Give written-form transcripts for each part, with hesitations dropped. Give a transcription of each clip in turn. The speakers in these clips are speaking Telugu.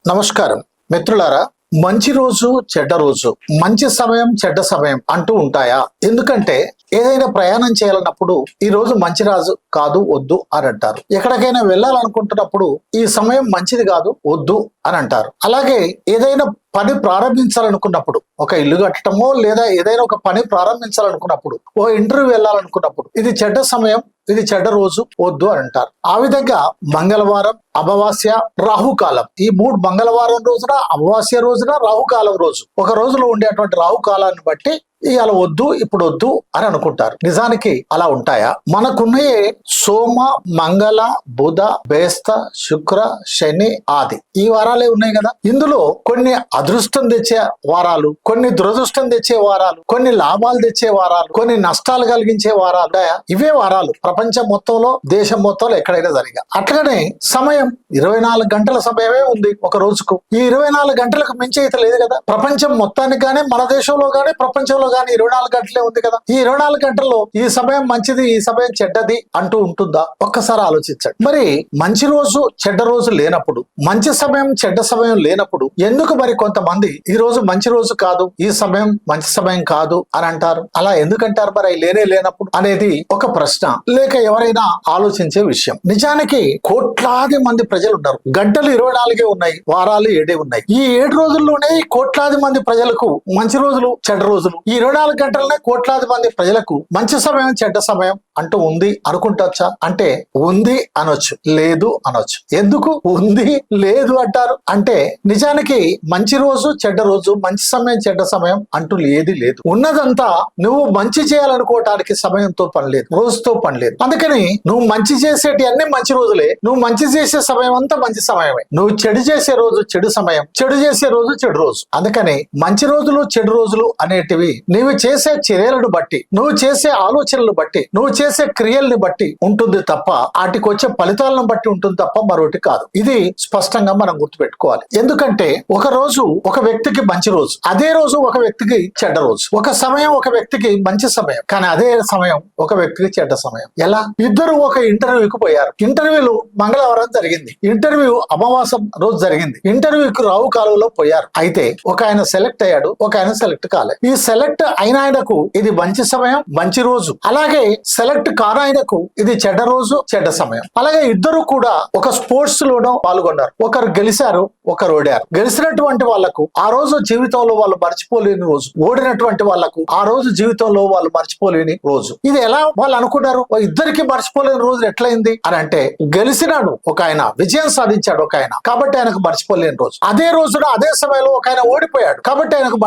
నమస్కారం మిత్రులారా. మంచి రోజు చెడ్డ రోజు, మంచి సమయం చెడ్డ సమయం అంటూ ఉంటాయా? ఎందుకంటే ఏదైనా ప్రయాణం చేయాలన్నప్పుడు ఈ రోజు మంచి రాజు కాదు, వద్దు అని అంటారు. ఎక్కడికైనా వెళ్ళాలనుకుంటున్నప్పుడు ఈ సమయం మంచిది కాదు, వద్దు అని అంటారు. అలాగే ఏదైనా పని ప్రారంభించాలనుకున్నప్పుడు, ఒక ఇల్లు కట్టడమో లేదా ఏదైనా ఒక పని ప్రారంభించాలనుకున్నప్పుడు, ఓ ఇంటర్వ్యూ వెళ్ళాలనుకున్నప్పుడు ఇది చెడ్డ సమయం, ఇది చెడ్డ రోజు, వద్దు అని అంటారు. ఆ విధంగా మంగళవారం, అమావాస్య, రాహుకాలం, ఈ 3 మంగళవారం రోజున, అమావాస్య రోజున, రాహుకాలం రోజు, ఒక రోజులో ఉండేటువంటి రాహుకాలాన్ని బట్టి ఇవాళ వద్దు, ఇప్పుడు వద్దు అని అనుకుంటారు. నిజానికి అలా ఉంటాయా? మనకున్నయే సోమ, మంగళ, బుధ, బేస్త, శుక్ర, శని, ఆది, ఈ వారాలే ఉన్నాయి కదా. ఇందులో కొన్ని అదృష్టం తెచ్చే వారాలు, కొన్ని దురదృష్టం తెచ్చే వారాలు, కొన్ని లాభాలు తెచ్చే వారాలు, కొన్ని నష్టాలు కలిగించే వారాలు ఉన్నాయా? ఇవే వారాలు ప్రపంచం మొత్తంలో, దేశం మొత్తంలో ఎక్కడైనా జరిగా. అట్లాగనే సమయం 24 గంటల సమయమే ఉంది ఒక రోజుకు. ఈ 24 గంటలకు మించి అయితే లేదు కదా. ప్రపంచం మొత్తానికి గానీ, మన దేశంలో గానీ, ప్రపంచంలో గానీ 24 గంటలే ఉంది కదా. ఈ 24 గంటల్లో ఈ సమయం మంచిది, ఈ సమయం చెడ్డది అంటూ ఉంటుందా? ఒక్కసారి ఆలోచించండి. మరి మంచి రోజు చెడ్డ రోజు లేనప్పుడు, మంచి సమయం చెడ్డ సమయం లేనప్పుడు ఎందుకు మరి కొంతమంది ఈ రోజు మంచి రోజు కాదు, ఈ సమయం మంచి సమయం కాదు అని అంటారు? అలా ఎందుకంటారు మరి లేనప్పుడు అనేది ఒక ప్రశ్న, లేక ఎవరైనా ఆలోచించే విషయం. నిజానికి కోట్లాది మంది ప్రజలు ఉన్నారు. గంటలు 24 ఉన్నాయి, వారాలు 7 ఉన్నాయి. ఈ 7 రోజుల్లోనే కోట్లాది మంది ప్రజలకు మంచి రోజులు చెడ్డ రోజులు, ఈ 24 గంటలనే కోట్లాది మంది ప్రజలకు మంచి సమయం చెడ్డ సమయం అంటూ ఉంది అనుకుంటొచ్చా? అంటే ఉంది అనొచ్చు, లేదు అనొచ్చు. ఎందుకు ఉంది లేదు అంటారు అంటే నిజానికి మంచి రోజు చెడ్డ రోజు, మంచి సమయం చెడ్డ సమయం అంటూ ఏది లేదు. ఉన్నదంతా నువ్వు మంచి చేయాలనుకోవటానికి సమయంతో పని లేదు, రోజుతో పని లేదు. అందుకని నువ్వు మంచి చేసేటి అన్ని మంచి రోజులే, నువ్వు మంచి చేసే సమయం అంతా మంచి సమయమే. నువ్వు చెడు చేసే రోజు చెడు సమయం, చెడు చేసే రోజు చెడు రోజు. అందుకని మంచి రోజులు చెడు రోజులు అనేటివి నువ్వు చేసే చర్యలను బట్టి, నువ్వు చేసే ఆలోచనలు బట్టి, నువ్వు చేసే క్రియల్ని బట్టి ఉంటుంది తప్ప, వాటికి వచ్చే ఫలితాలను బట్టి ఉంటుంది తప్ప మరొకటి కాదు. ఇది స్పష్టంగా మనం గుర్తుపెట్టుకోవాలి. ఎందుకంటే ఒక రోజు ఒక వ్యక్తికి మంచి రోజు, అదే రోజు ఒక వ్యక్తికి చెడ్డ రోజు. ఒక సమయం ఒక వ్యక్తికి మంచి సమయం, కానీ అదే సమయం ఒక వ్యక్తికి చెడ్డ సమయం. ఎలా? ఇద్దరు ఒక ఇంటర్వ్యూకి పోయారు. ఇంటర్వ్యూలు మంగళవారం జరిగింది, ఇంటర్వ్యూ అమావాస్య రోజు జరిగింది. ఇంటర్వ్యూకి రావు కాలువలో పోయారు. అయితే ఒక ఆయన సెలెక్ట్ అయ్యాడు, ఒక ఆయన సెలెక్ట్ కాలేదు. ఈ సెలెక్ట్ అయిన ఆయనకు ఇది మంచి సమయం మంచి రోజు, అలాగే సెలెక్ట్ కానాయనకు ఇది చెడ్డ రోజు చెడ్డ సమయం. అలాగే ఇద్దరు కూడా ఒక స్పోర్ట్స్ లోనో పాల్గొన్నారు. ఒకరు గెలిచారు, ఒకరు ఓడారు. గెలిచినటువంటి వాళ్లకు ఆ రోజు జీవితంలో వాళ్ళు మర్చిపోలేని రోజు, ఓడినటువంటి వాళ్లకు ఆ రోజు జీవితంలో వాళ్ళు మర్చిపోలేని రోజు. ఇది ఎలా వాళ్ళు అనుకున్నారు? ఇద్దరికి మర్చిపోలేని రోజు ఎట్లయింది అని అంటే, గెలిచినాడు ఒక ఆయన, విజయం సాధించాడు ఒక ఆయన, కాబట్టి ఆయనకు మర్చిపోలేని రోజు. అదే రోజున అదే సమయంలో ఒక ఆయన ఓడిపోయాడు, కాబట్టి ఆయనకు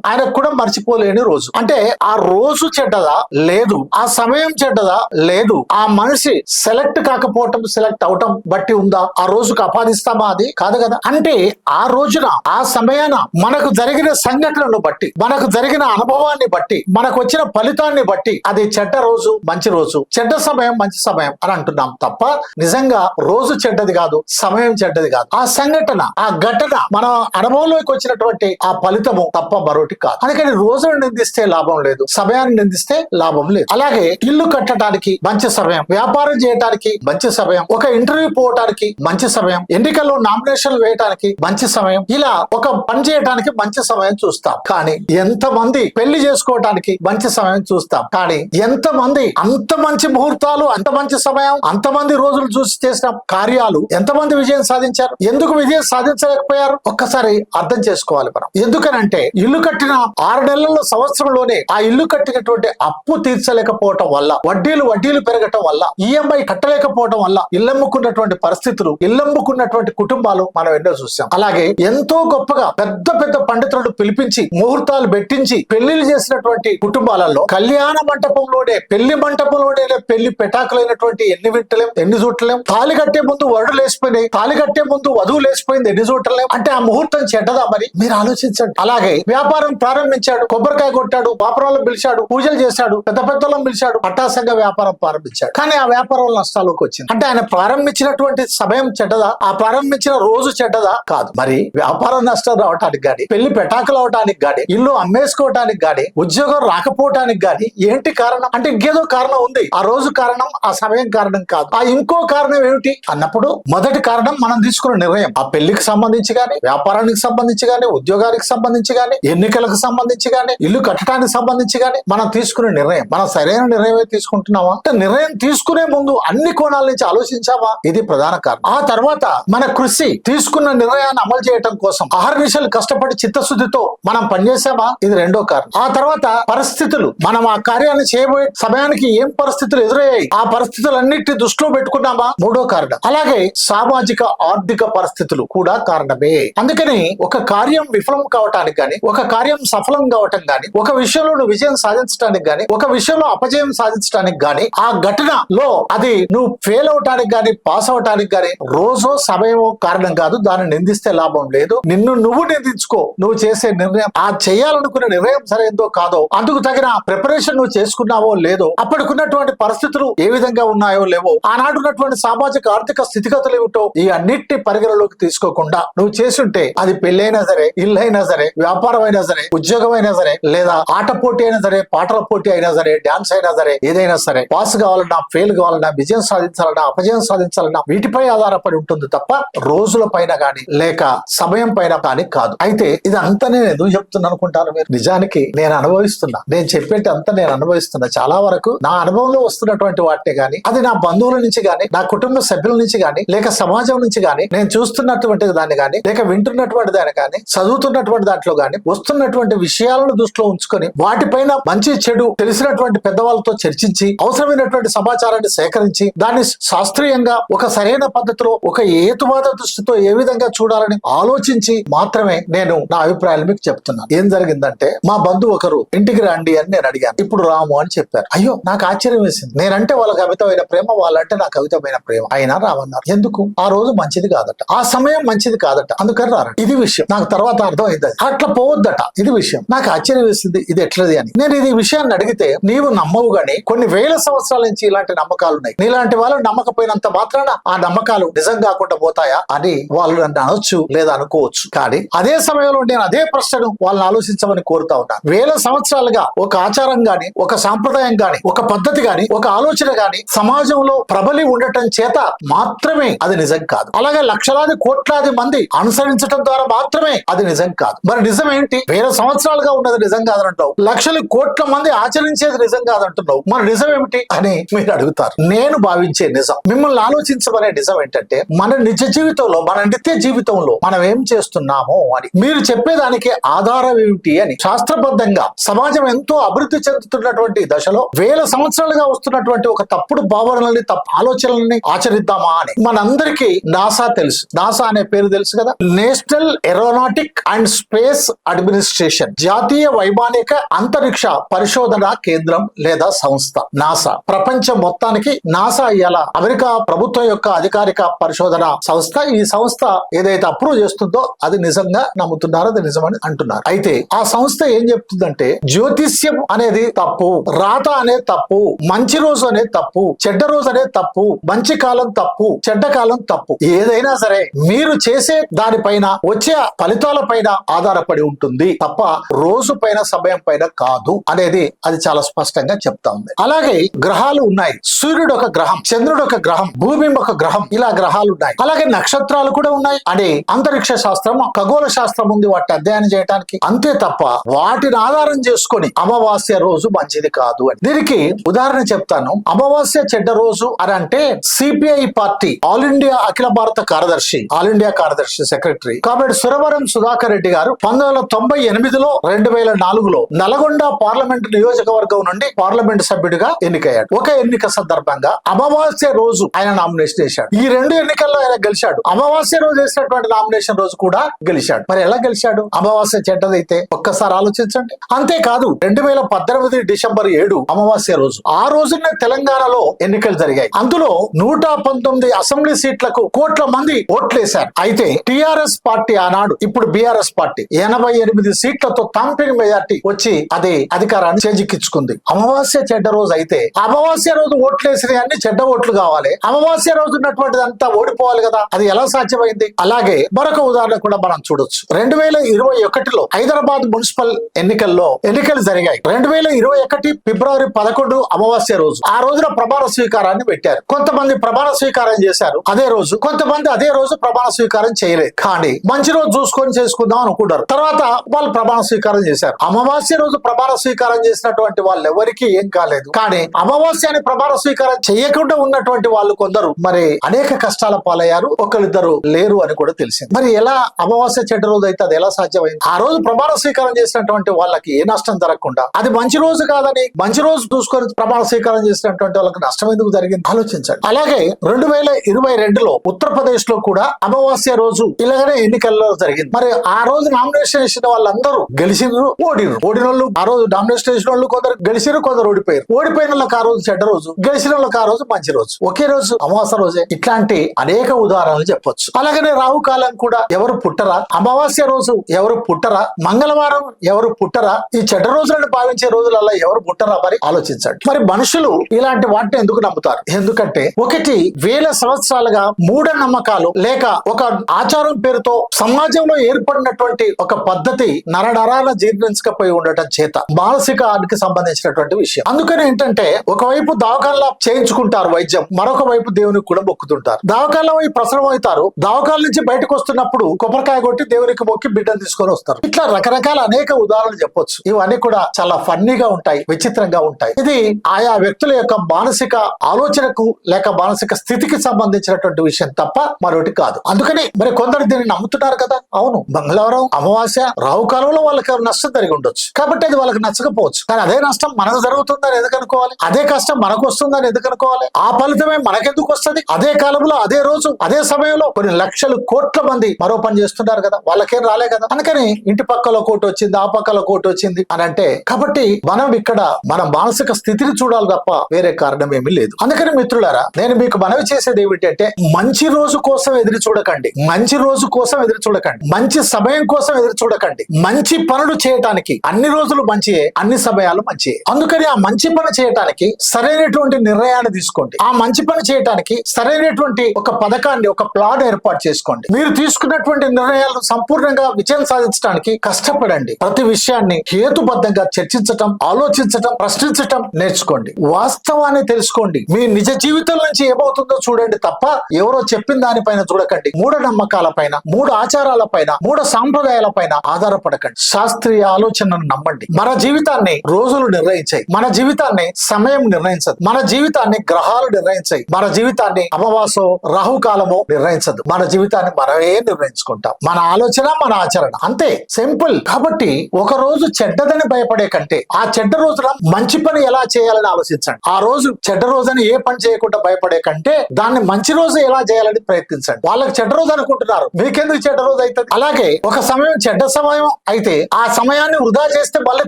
ఆయనకు కూడా మర్చిపోలేని రోజు. అంటే ఆ రోజు చెడ్డదా? లేదు. ఆ సమయం చెడ్డదా? లేదు. ఆ మనిషి సెలెక్ట్ కాకపోవటం, సెలెక్ట్ అవటం బట్టి ఉందా? ఆ రోజుకు ఆపాదిస్తామా? అది కాదు కదా. అంటే ఆ రోజున ఆ సమయాన మనకు జరిగిన సంఘటనను బట్టి, మనకు జరిగిన అనుభవాన్ని బట్టి, మనకు వచ్చిన ఫలితాన్ని బట్టి అది చెడ్డ రోజు మంచి రోజు, చెడ్డ సమయం మంచి సమయం అని అంటున్నాం తప్ప నిజంగా రోజు చెడ్డది కాదు, సమయం చెడ్డది కాదు. ఆ సంఘటన, ఆ ఘటన మన అనుభవంలోకి వచ్చినటువంటి ఆ ఫలితము తప్ప మరొకటి కాదు. అందుకని రోజును నిందిస్తే లాభం లేదు, సమయాన్ని నిందిస్తే లాభం లేదు. అలాగే ఇల్లు కట్టడానికి మంచి సమయం, వ్యాపారం చేయడానికి మంచి సమయం, ఒక ఇంటర్వ్యూ పోవటానికి మంచి సమయం, ఎన్నికల్లో నామినేషన్ వేయడానికి మంచి సమయం, ఇలా ఒక పని చేయడానికి మంచి సమయం చూస్తాం. కానీ ఎంతమంది పెళ్లి చేసుకోవటానికి మంచి సమయం చూస్తాం, కానీ ఎంతమంది అంత మంచి ముహూర్తాలు, అంత మంచి సమయం, అంతమంది రోజులు చూసి చేసిన కార్యాలు ఎంతమంది విజయం సాధించారు? ఎందుకు విజయం సాధించలేకపోయారు? ఒక్కసారి అర్థం చేసుకోవాలి మనం. ఎందుకనంటే ఇల్లు కట్టిన 6 నెలల సంవత్సరంలోనే ఆ ఇల్లు కట్టినటువంటి అప్పు తీర్చలేకపోవటం వల్ల, వడ్డీలు పెరగటం వల్ల, ఈఎంఐ కట్టలేకపోవడం వల్ల ఇల్లమ్ముకున్నటువంటి పరిస్థితులు, ఇల్లమ్ముకున్నటువంటి కుటుంబాలు మనం ఎన్నో చూసాం. అలాగే ఎంతో గొప్పగా పెద్ద పండితులను పిలిపించి ముహూర్తాలు పెట్టించి పెళ్లిళ్ళు చేసినటువంటి కుటుంబాలలో కళ్యాణ మంటపంలోనే, పెళ్లి మంటపంలోనే పెళ్లి పెటాకులైనటువంటి ఎన్ని వింటలేం, ఎన్ని చూడలేం. తాళి కట్టే ముందు వరుడు లేచిపోయినాయి, తాళి కట్టే ముందు వధువు లేచిపోయింది, ఎన్ని చూడలేం. అంటే ఆ ముహూర్తం చెడ్డదా? మరి మీరు ఆలోచించండి. అలాగే వ్యాపారం ప్రారంభించాడు, కొబ్బరికాయ కొట్టాడు, పాపరాలను పిలిచాడు, పూజలు చేశాడు, పెద్దలను పిలిచాడు, పట్టాసు ఉల్లాసంగా వ్యాపారం ప్రారంభించాడు. కానీ ఆ వ్యాపారం నష్టాల్లోకి వచ్చింది. అంటే ఆయన ప్రారంభించినటువంటి సమయం చెడ్డదా, ఆ ప్రారంభించిన రోజు చెడ్డదా? కాదు. మరి వ్యాపారం నష్టం రావటానికి గాని, పెళ్లి పెటాకులు అవటానికి గాని, ఇల్లు అమ్మేసుకోవటానికి గాని, ఉద్యోగం రాకపోవటానికి గాని ఏంటి కారణం? అంటే ఇంకేదో కారణం ఉంది. ఆ రోజు కారణం, ఆ సమయం కారణం కాదు. ఆ ఇంకో కారణం ఏమిటి అన్నప్పుడు మొదటి కారణం మనం తీసుకున్న నిర్ణయం. ఆ పెళ్లికి సంబంధించి గాని, వ్యాపారానికి సంబంధించి గాని, ఉద్యోగానికి సంబంధించి గాని, ఎన్నికలకు సంబంధించి గాని, ఇల్లు కట్టడానికి సంబంధించి గాని మనం తీసుకునే నిర్ణయం మనం సరైన నిర్ణయమే తీసుకుంటున్నావా? అంటే నిర్ణయం తీసుకునే ముందు అన్ని కోణాల నుంచి ఆలోచించావా? ఇది ప్రధాన కారణం. ఆ తర్వాత మన కృషి, తీసుకున్న నిర్ణయాన్ని అమలు చేయడం కోసం అహర్నిశలు కష్టపడి చిత్తశుద్ధితో మనం పనిచేసామా? ఇది రెండో కారణం. ఆ తర్వాత పరిస్థితులు, మనం ఆ కార్యాన్ని చేయబోయే సమయానికి ఏం పరిస్థితులు ఎదురయ్యాయి, ఆ పరిస్థితులన్నిటి దృష్టిలో పెట్టుకున్నామా? మూడో కారణం. అలాగే సామాజిక ఆర్థిక పరిస్థితులు కూడా కారణమే. అందుకని ఒక కార్యం విఫలం కావటానికి గాని, ఒక కార్యం సఫలం కావటం గాని, ఒక విషయంలో నువ్వు విజయం సాధించడానికి గాని, ఒక విషయంలో అపజయం సాధించడానికి గాని, ఆ ఘటనలో అది నువ్వు ఫెయిల్ అవటానికి గాని, పాస్ అవటానికి గాని రోజో సమయమో కారణం కాదు. దాన్ని నిందిస్తే లాభం లేదు. నిన్ను నువ్వు నిందించుకో. నువ్వు చేసే నిర్ణయం, ఆ చేయాలనుకున్న నిర్ణయం సరైందో కాదో, అందుకు తగిన ప్రిపరేషన్ నువ్వు చేసుకున్నావో లేదో, అప్పటికున్నటువంటి పరిస్థితులు ఏ విధంగా ఉన్నాయో లేవో, ఆనాడున్నటువంటి సామాజిక ఆర్థిక స్థితిగతులు ఏమిటో, ఈ అన్నిటి పరిగణలోకి తీసుకోకుండా నువ్వు చేసుంటే అది పెళ్ళైనా సరే, ఇల్లైనా సరే, వ్యాపారం అయినా సరే, ఉద్యోగం అయినా సరే, లేదా ఆట పోటీ అయినా సరే, పాటల పోటీ అయినా సరే, డాన్స్ అయినా సరే, ఏదైనా సరే, పాస్ కావాలన్నా, ఫెయిల్ కావాలన్నా, విజయం సాధించాలన్నా, అపజయం సాధించాలన్నా వీటిపై ఆధారపడి ఉంటుంది తప్ప రోజుల పైన గాని లేక సమయం పైన కానీ కాదు. అయితే ఇదంతా నేను ఎందుకు చెప్తున్నా అనుకుంటాను మీరు? నిజానికి నేను అనుభవిస్తున్నా. నేను చెప్పేటి అంతా నేను అనుభవిస్తున్నా. చాలా వరకు నా అనుభవంలో వస్తున్నటువంటి వాటిని గాని, అది నా బంధువుల నుంచి గాని, నా కుటుంబ సభ్యుల నుంచి గాని, లేక సమాజం నుంచి గాని, నేను చూస్తున్నటువంటి దాన్ని గాని, లేక వింటున్నటువంటి దాన్ని గాని, చదువుతున్నటువంటి దాంట్లో గాని వస్తున్నటువంటి విషయాలను దృష్టిలో ఉంచుకొని వాటిపైన మంచి చెడు తెలిసినటువంటి పెద్దవాళ్ళతో చర్చించి అవసరమైనటువంటి సమాచారాన్ని సేకరించి దాన్ని శాస్త్రీయంగా ఒక సరైన పద్ధతిలో ఒక హేతువాద దృష్టితో ఏ విధంగా చూడాలని ఆలోచించి మాత్రమే నేను నా అభిప్రాయాలు మీకు చెప్తున్నాను. ఏం జరిగిందంటే, మా బంధువు ఒకరు ఇంటికి రండి అని నేను అడిగాను. ఇప్పుడు రాము అని చెప్పారు. అయ్యో, నాకు ఆశ్చర్యం వేసింది. నేనంటే వాళ్ళకి అమితమైన ప్రేమ, వాళ్ళంటే నాకు అమితమైన ప్రేమ. అయినా రావన్నారు. ఎందుకు? ఆ రోజు మంచిది కాదట, ఆ సమయం మంచిది కాదట, అందుకని రారట. ఇది విషయం. నాకు తర్వాత అర్థమైంది. అట్లా పోవద్దట. ఇది విషయం. నాకు ఆశ్చర్యం వేసింది, ఇది ఎట్లది అని. నేను ఇది విషయాన్ని అడిగితే, నీవు నమ్మవు గాని కొన్ని వేల సంవత్సరాల నుంచి ఇలాంటి నమ్మకాలు ఉన్నాయి. నీలాంటి వాళ్ళు నమ్మకపోయినంత మాత్రాన ఆ నమ్మకాలు నిజం కాకుండా పోతాయా అని వాళ్ళు నన్ను అనొచ్చు, లేదా అనుకోవచ్చు. కానీ అదే సమయంలో నేను అదే ప్రశ్నను వాళ్ళని ఆలోచించమని కోరుతా ఉన్నాను. వేల సంవత్సరాలుగా ఒక ఆచారం గాని, ఒక సాంప్రదాయం గాని, ఒక పద్ధతి గాని, ఒక ఆలోచన గాని సమాజంలో ప్రబలి ఉండటం చేత మాత్రమే అది నిజం కాదు. అలాగే లక్షలాది కోట్లాది మంది అనుసరించడం ద్వారా మాత్రమే అది నిజం కాదు. మరి నిజం ఏంటి? వేల సంవత్సరాలుగా ఉన్నది నిజం కాదంటావు, లక్షల కోట్ల మంది ఆచరించేది నిజం కాదంటున్నావు. మరి నిజం ఏమిటి అని మీరు అడుగుతారు. నేను భావించే నిజం, మిమ్మల్ని ఆలోచించమనే నిజం ఏంటంటే, మన నిజ జీవితంలో, మన నిత్య జీవితంలో మనం ఏం చేస్తున్నామో అని. మీరు చెప్పేదానికి ఆధారం ఏమిటి అని. శాస్త్రబద్ధంగా సమాజం ఎంతో అభివృద్ధి చెందుతున్నటువంటి దశలో వేల సంవత్సరాలుగా వస్తున్నటువంటి ఒక తప్పుడు భావనల్ని, తప్పు ఆలోచనల్ని ఆచరిద్దామా అని. మనందరికీ నాసా తెలుసు. నాసా అనే పేరు తెలుసు కదా. National aeronautic and space administration, జాతీయ వైమానిక అంతరిక్ష పరిశోధన కేంద్రం లేదా సంస్థ నాసా. ప్రపంచం మొత్తానికి నాసా ఇవాళ అమెరికా ప్రభుత్వం యొక్క అధికారిక పరిశోధన సంస్థ. ఈ సంస్థ ఏదైతే అప్రూవ్ చేస్తుందో అది నిజంగా నమ్ముతున్నారు, అది నిజమని అంటున్నారు. అయితే ఆ సంస్థ ఏం చెప్తుందంటే, జ్యోతిష్యం అనేది తప్పు, రాత అనేది తప్పు, మంచి రోజు అనేది తప్పు, చెడ్డ రోజు అనేది తప్పు, మంచి కాలం తప్పు, చెడ్డ కాలం తప్పు. ఏదైనా సరే మీరు చేసే దానిపైన వచ్చే ఫలితాల పైన ఆధారపడి ఉంటుంది తప్ప రోజు పైన, సమయం పైన కాదు అనేది అది చాలా స్పష్టంగా చెప్తా ఉంది. అలాగే గ్రహాలు ఉన్నాయి. సూర్యుడు ఒక గ్రహం, చంద్రుడు ఒక గ్రహం, భూమి ఒక గ్రహం, ఇలా గ్రహాలు ఉన్నాయి. అలాగే నక్షత్రాలు కూడా ఉన్నాయి అని అంతరిక్ష శాస్త్రం, ఖగోళ శాస్త్రం ఉంది వాటిని అధ్యయనం చేయడానికి. అంతే తప్ప వాటిని ఆధారం చేసుకొని అమావాస్య రోజు మంచిది కాదు అని. దీనికి ఉదాహరణ చెప్తాను. అమావాస్య చెడ్డ రోజు అని అంటే, సిపిఐ పార్టీ ఆల్ ఇండియా అఖిల భారత కార్యదర్శి, ఆల్ ఇండియా కార్యదర్శి సెక్రటరీ కాబట్టి సురవరం సుధాకర్ రెడ్డి గారు 1998లో 2004లో నల్గొండ పార్లమెంట్ నియోజకవర్గం నుండి పార్లమెంట్ సభ్యుడిగా ఎన్నికయ్యాడు. ఒక ఎన్నిక సందర్భంగా అమావాస్య రోజు ఆయన నామినేషన్ వేశాడు. ఈ రెండు ఎన్నికల్లో ఆయన గెలిచాడు. అమావాస్య రోజు వేసినటువంటి నామినేషన్ రోజు కూడా గెలిచాడు. మరి ఎలా గెలిచాడు? అమావాస్య చెడ్డదైతే ఒక్కసారి ఆలోచించండి. అంతేకాదు 2018 డిసెంబర్ 7 అమావాస్య రోజు, ఆ రోజునే తెలంగాణలో ఎన్నికలు జరిగాయి. అందులో 119 అసెంబ్లీ సీట్లకు కోట్ల మంది ఓట్లేశారు. అయితే టిఆర్ఎస్ పార్టీ ఆనాడు, ఇప్పుడు బిఆర్ఎస్ పార్టీ 88 సీట్లతో థంపింగ్ మెజార్టీ వచ్చి అది అధికారాన్ని చేజిక్కించుకుంది. అమావాస్య చెడ్డ రోజు రోజు అయితే అమావాస్య రోజు ఓట్లు వేసినవి అన్ని చెడ్డ ఓట్లు కావాలి, అమావాస్య రోజు ఉన్నటువంటిది అంతా ఓడిపోవాలి కదా, అది ఎలా సాధ్యమైంది? అలాగే మరొక ఉదాహరణ కూడా మనం చూడొచ్చు. 2021లో హైదరాబాద్ మున్సిపల్ ఎన్నికలు జరిగాయి. 2021 ఫిబ్రవరి 11 అమావాస్య రోజు. ఆ రోజున ప్రమాణ స్వీకారాన్ని పెట్టారు. కొంతమంది ప్రమాణ స్వీకారం చేశారు అదే రోజు, కొంతమంది అదే రోజు ప్రమాణ స్వీకారం చేయలేదు. కానీ మంచి రోజు చూసుకొని చేసుకుందాం అనుకుంటారు. తర్వాత వాళ్ళు ప్రమాణ స్వీకారం చేశారు. అమావాస్య రోజు ప్రమాణ స్వీకారం చేసినటువంటి వాళ్ళు ఎవరికి ఏం కాలేదు. కానీ అమావాస్యాన్ని ప్రమాణ స్వీకారం చేయకుండా ఉన్నటువంటి వాళ్ళు కొందరు మరి అనేక కష్టాల పాలయ్యారు. ఒకరిద్దరు లేరు అని కూడా తెలిసింది. మరి ఎలా అమావాస్య చెడ్డ రోజు అయితే అది ఎలా సాధ్యమైంది? ఆ రోజు ప్రమాణ స్వీకారం చేసినటువంటి వాళ్ళకి ఏ నష్టం జరగకుండా, అది మంచి రోజు కాదని మంచి రోజు చూసుకొని ప్రమాణ స్వీకారం చేసినటువంటి వాళ్ళకి నష్టం ఎందుకు జరిగింది ఆలోచించండి. అలాగే 2022లో ఉత్తరప్రదేశ్ లో కూడా అమావాస్య రోజు ఇలాగనే ఎన్నికల్లో జరిగింది. మరి ఆ రోజు నామినేషన్ ఇచ్చిన వాళ్ళందరూ గెలిచినారు, ఓడిన వాళ్ళు ఆ రోజు నామినేషన్ ఇచ్చిన వాళ్ళు కొందరు గెలిచిరు, కొందరు ఓడిపోయారు. ఓడిపోయిన వాళ్ళకి ఆ రోజు చెడ్డ రోజు, గెలిచిన వాళ్ళకి ఆ రోజు మంచి రోజు, ఒకే రోజు అమావాస్య రోజే. ఇట్లాంటి అనేక ఉదాహరణలు చెప్పొచ్చు. అలాగనే రాహుకాలం కూడా ఎవరు పుట్టరా, అమావాస్య రోజు ఎవరు పుట్టరా, మంగళవారం ఎవరు పుట్టరా, ఈ చెడ్డ రోజులను భావించే రోజులలో ఎవరు పుట్టరా మరి ఆలోచించండి. మరి మనుషులు ఇలాంటి వాటిని ఎందుకు నమ్ముతారు? ఎందుకంటే ఒకటి, వేల సంవత్సరాలుగా మూఢనమ్మకాలు లేక ఒక ఆచారం పేరుతో సమాజంలో ఏర్పడినటువంటి ఒక పద్ధతి నరనరాల జీర్ణించకపోయి ఉండటం చేత మానసికానికి సంబంధించినటువంటి విషయం. అందుకని ఏంటంటే ఒకవైపు దవాఖానలో చేయించుకుంటారు వైద్యం, మరొక వైపు దేవునికి కూడా మొక్కుతుంటారు. దవాఖానలో ప్రసవం అవుతారు, దవాఖాన నుంచి బయటకు వస్తున్నప్పుడు కొబ్బరికాయ కొట్టి దేవునికి మొక్కి బిడ్డను తీసుకొని వస్తారు. ఇట్లా రకరకాల అనేక ఉదాహరణలు చెప్పొచ్చు. ఇవన్నీ కూడా చాలా ఫన్నీగా ఉంటాయి, విచిత్రంగా ఉంటాయి. ఇది ఆయా వ్యక్తుల యొక్క మానసిక ఆలోచనకు లేక మానసిక స్థితికి సంబంధించినటువంటి విషయం తప్ప మరొకటి కాదు. అందుకని మరి కొందరు దీన్ని నమ్ముతున్నారు కదా. అవును, మంగళవారం అమావాస్య రాహుకాలంలో వాళ్ళకి నష్టం జరిగి ఉండొచ్చు, కాబట్టి అది వాళ్ళకి నచ్చకపోవచ్చు. కానీ అదే నష్టం మనకు జరుగుతుందని ఎందుకు అనుకోవాలి? అదే కష్టం మనకు వస్తుందని ఎందుకు అనుకోవాలి? ఆ ఫలితమే మనకెందుకు వస్తుంది? అదే కాలంలో అదే రోజు అదే సమయంలో కొన్ని లక్షలు కోట్ల మంది మరో పని చేస్తున్నారు కదా, వాళ్ళకేం రాలే కదా. అందుకని ఇంటి పక్కలో కోటి వచ్చింది, ఆ పక్కలో కోటి వచ్చింది అని అంటే, కాబట్టి మనం ఇక్కడ మన మానసిక స్థితిని చూడాలి తప్ప వేరే కారణం ఏమీ లేదు. అందుకని మిత్రులారా, నేను మీకు మనవి చేసేది ఏమిటంటే, మంచి రోజు కోసం ఎదురు చూడకండి, మంచి రోజు కోసం ఎదురు చూడకండి, మంచి సమయం కోసం ఎదురు చూడకండి. మంచి పనులు చేయటానికి అన్ని రోజులు మంచియే, అన్ని సమయాలు మంచియే. అందుకని ఆ మంచి పని చేయటానికి సరైనటువంటి నిర్ణయాన్ని తీసుకోండి. ఆ మంచి పని చేయటానికి సరైనటువంటి ఒక పథకాన్ని, ఒక ప్లాన్ ఏర్పాటు చేసుకోండి. మీరు తీసుకున్నటువంటి నిర్ణయాలను సంపూర్ణంగా విజయం సాధించడానికి కష్టపడండి. ప్రతి విషయాన్ని హేతుబద్ధంగా చర్చించటం, ఆలోచించటం, ప్రశ్నించటం నేర్చుకోండి. వాస్తవాన్ని తెలుసుకోండి. మీ నిజ జీవితం నుంచి ఏమవుతుందో చూడండి తప్ప ఎవరో చెప్పిన దానిపైన చూడకండి. మూఢ నమ్మకాల పైన, మూఢ ఆచారాల పైన, మూఢ సాంప్రదాయాల పైన ఆధారపడకండి. శాస్త్రీయ ఆలోచనను నమ్మండి. మన జీవితాన్ని రోజులు నిర్ణయించాయి, మన జీవితాన్ని సమయం నిర్ణయించదు, మన జీవితాన్ని గ్రహాలు నిర్ణయించాయి, మన జీవితాన్ని అమావాసో రాహుకాలమో నిర్ణయించదు. మన జీవితాన్ని మనమే నిర్ణయించుకుంటాం. మన ఆలోచన, మన ఆచరణ, అంతే సింపుల్. కాబట్టి ఒక రోజు చెడ్డదని భయపడే కంటే ఆ చెడ్డ రోజున మంచి పని ఎలా చేయాలని ఆలోచించండి. ఆ రోజు చెడ్డ రోజుని ఏ పని చేయకుండా భయపడే కంటే దాన్ని మంచి రోజు ఎలా చేయాలని ప్రయత్నించండి. వాళ్ళకి చెడ్డ రోజు అనుకుంటున్నారు, మీకెందుకు చెడ్డ రోజు అవుతుంది? అలాగే ఒక సమయం చెడ్డ సమయం అయితే ఆ సమయాన్ని వృధా చేస్తే మళ్ళీ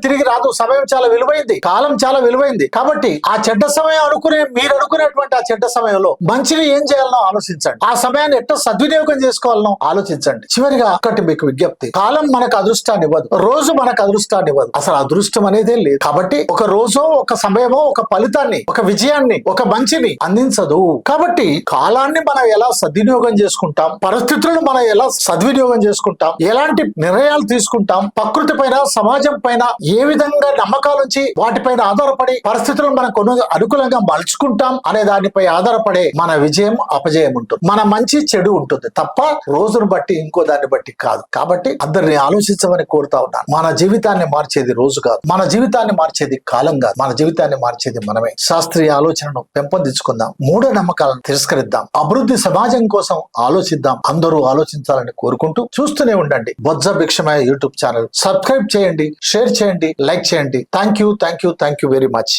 తిరిగి రాదు. సమయం చాలా విలువైంది, కాలం చాలా విలువైంది. కాబట్టి ఆ చెడ్డ సమయం మీరు అనుకునేటువంటి ఆ చెడ్డ సమయంలో మంచిని ఏం చేయాలనో ఆలోచించండి. ఆ సమయాన్ని ఎట్లా సద్వినియోగం చేసుకోవాలనో ఆలోచించండి. చివరిగా ఒకటి మీకు విజ్ఞప్తి, కాలం మనకు అదృష్టాన్ని ఇవ్వదు, రోజు మనకు అదృష్టాన్ని ఇవ్వదు. అసలు అదృష్టం అనేదే లేదు. కాబట్టి ఒక రోజో, ఒక సమయమో, ఒక ఫలితాన్ని, ఒక విజయాన్ని, ఒక మంచిని అందించదు. కాబట్టి కాలాన్ని మనం ఎలా సద్వినియోగం చేసుకుంటాం, పరిస్థితులను మనం ఎలా సద్వినియోగం చేసుకుంటాం, ఎలాంటి నిర్ణయాలు తీసుకుంటాం, ప్రకృతి పైన, సమాజం పైన ఏ విధంగా నమ్మకాలు ఉంచి వాటిపైన ఆధారపడి పరిస్థితులను మనం అనుకూలంగా మలుచుకుంటాం అనే దానిపై ఆధారపడే మన విజయం, అపజయం ఉంటుంది. మన మంచి, చెడు ఉంటుంది తప్ప రోజును బట్టి ఇంకో దాన్ని బట్టి కాదు. కాబట్టి అందరిని ఆలోచించమని కోరుతా ఉన్నాను. మన జీవితాన్ని మార్చేది రోజు కాదు, మన జీవితాన్ని మార్చేది కాలం కాదు, మన జీవితాన్ని మార్చేది మనమే. శాస్త్రీయ ఆలోచనను పెంపొందించుకుందాం, మూఢ నమ్మకాలను తిరస్కరిద్దాం, అభివృద్ధి సమాజం కోసం ఆలోచిద్దాం. అందరూ ఆలోచించాలని కోరుకుంటూ చూస్తూనే ఉండండి బొజ్జ భిక్షమయ్య యూట్యూబ్ ఛానల్. సబ్స్క్రైబ్ చేయండి, షేర్ చేయండి, లైక్ చేయండి. Thank you very much.